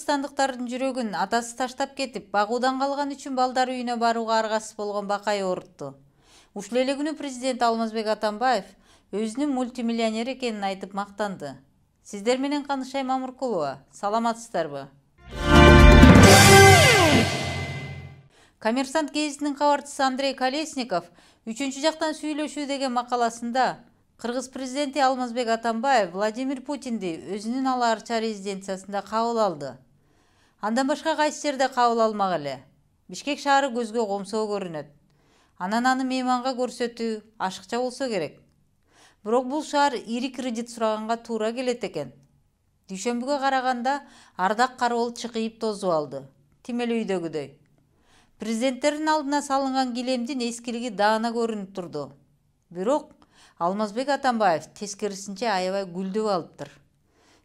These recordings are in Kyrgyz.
кыргызстандыктардын жүрөгүн атасы таштап кетип, багуудан калган үчүн балдар үйүнө барууга аргасыз болгон Бакай оорутtu. Ушул эле күнү президент Алмазбек Атамбаев өзүнүн мультимиллионер экенин айтып мактанды. Сиздер менен Канышай Мамыркулова, саламатсыздарбы? Коммерсант гезитинин кабарчысы Андрей Колесников үчүнчү жактан сүйлөшүү деген макаласында Кыргыз президенти Алмазбек Атамбаев Владимир Путинди өзүнүн ала арча резиденциясында кабыл алды. Андан башка кайсы жерде кабыл алмак эле. Бишкек шаары көзгө комсоо көрүнөт. Анан аны мейманга көрсөтүү ашыкча болсо керек. Бирок бул шаар ири кредит сураганга туура келет экен. Дүйшөмбүгө караганда Ардак Карабол чыкыйып тозуп алды. Тим эле үйдөгүдөй. Президенттердин алдына салынган килемдин эскилиги даана көрүнүп турду. Бирок Алмазбек Атамбаев тескерисинче аябай гүлдөп алыптыр.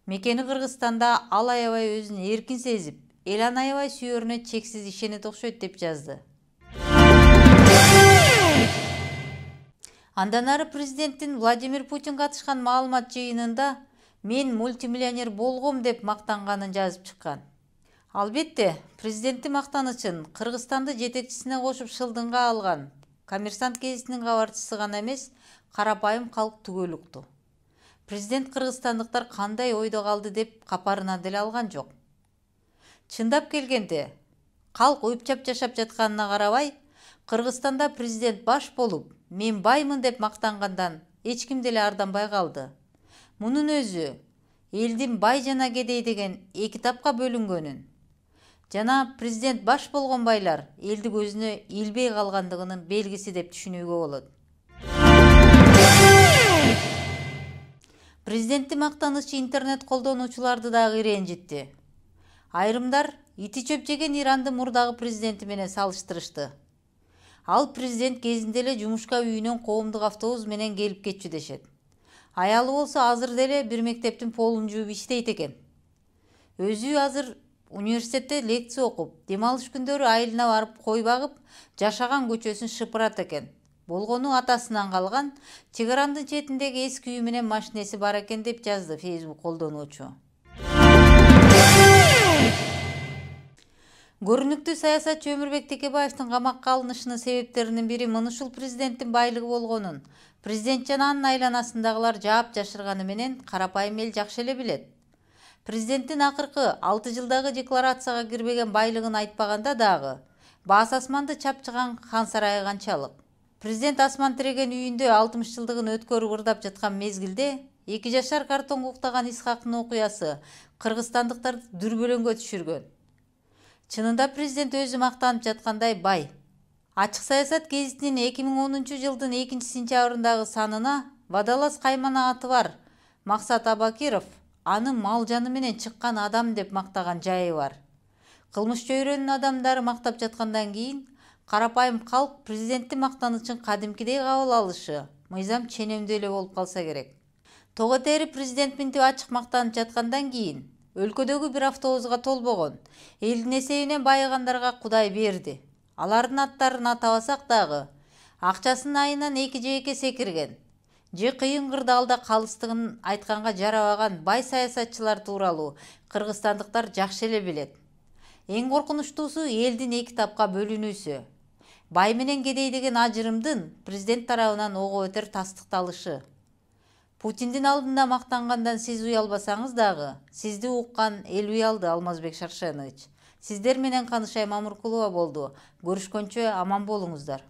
Мекени Кыргызстанда ал аябай өзүн эркин сезип, эл аны аябай сүйөрүнө чексиз ишенет окшойт деп жазды. Андан ары президенттин Владимир Путин катышкан маалымат жыйынында мен мультимиллионер болгом деп мактанганын жазып чыккан. Албетте, президенттин мактанычын Кыргызстанды жетекчисине кошуп шылдыңга алган Коммерсант гезитинин кабарчысы гана эмес, карапайым калк түгөл укту. Президент кыргызстандыктар кандай ойдо калды деп капарына деле алган жок. Чындап келгенде, калк уюпчап жашап жатканына карабай, Кыргызстанда президент баш болуп, мен баймын деп мактангандан эч ким деле арданбай калды. Мунун өзү элдин бай жана кедей деген эки тапка бөлүнгөнүн жана президент баш болгон байлар элди көзүнө илбей калгандыгынын белгиси деп түшүнүүгө болот. Президенттин мактанычы интернет колдонуучуларды дагы ренжитти. Айрымдар ити чөп жеген Ирандын мурдагы президенти менен салыштырышты. Ал президент кезинде эле жумушка үйүнөн коомдук автобус менен келип кетчү дешет. Аялы болсо азыр деле бир мектептин полун жууп иштейт экен. Өзү азыр университетте лекция окуп, дем алыш күндөрү айылына барып кой багып, жашаган көчөсүн шыпырат экен. Болгону атасынан калган чек-арандын четиндеги эски үйү менен машинеси бар экен деп жазды Facebook колдонуучу. Көрүнүктүү саясатчы Өмүрбек Текебаевдин камакка алынышынын себептеринин бири мына ушул президенттин байлыгы болгонун президент жана анын айланасындагылар жаап жашырганы менен карапайым эл жакшы эле билет. Президенттин акыркы 6 жылдагы декларацияга кирбеген байлыгын айтпаганда дагы баас асманды чапчыган хан сарайы канчалык. Президент асман тиреген үйүндө 60 жылдыгын өткөрүп ырдап жаткан мезгилде 2 жашар картонго уктаган Исхактын окуясы кыргызстандыктарды дүрбөлөңгө түшүргөн. Чынында президент өзү мактанып жаткандай бай. Ачык саясат гезитинин 2010 жылдын 2-сентябрындагы санына Водолаз каймана аты бар Максат Абакиров аны мал жаны менен чыккан адам деп мактаган жайы бар. Кылмыш чөйрөнүн адамдары мактап жаткандан кийин карапайым калк президенттин мактанычын кадимкидей кабыл алышы мыйзам ченемдүү эле болуп калса керек. Того тери президент минтип ачык мактанып жаткандан кийин өлкөдөгү бир автобуска толбогон элдин эсебинен байыгандарга Кудай берди. Алардын аттарын атабасак дагы акчасын айынан 2 же 2 секирген же кыйын кырда алда калыстыгын айтканга жарабаган бай саясатчылар тууралуу кыргызстандыктар жакшы эле билет. Эң коркунучтуусу элдин 2 тапка бөлүнүүсү. Бай менен кедей деген ажырымдын президент тарабынан ого өтөр тастыкталышы. Путиндин алдында мактангандан сиз уялбасаңыз дагы, сизди уккан эл уялды. Алмазбек Шаршенович. Сиздер менен Канышай Мамыркулова болду. Көрүшкөнчө аман болуңуздар.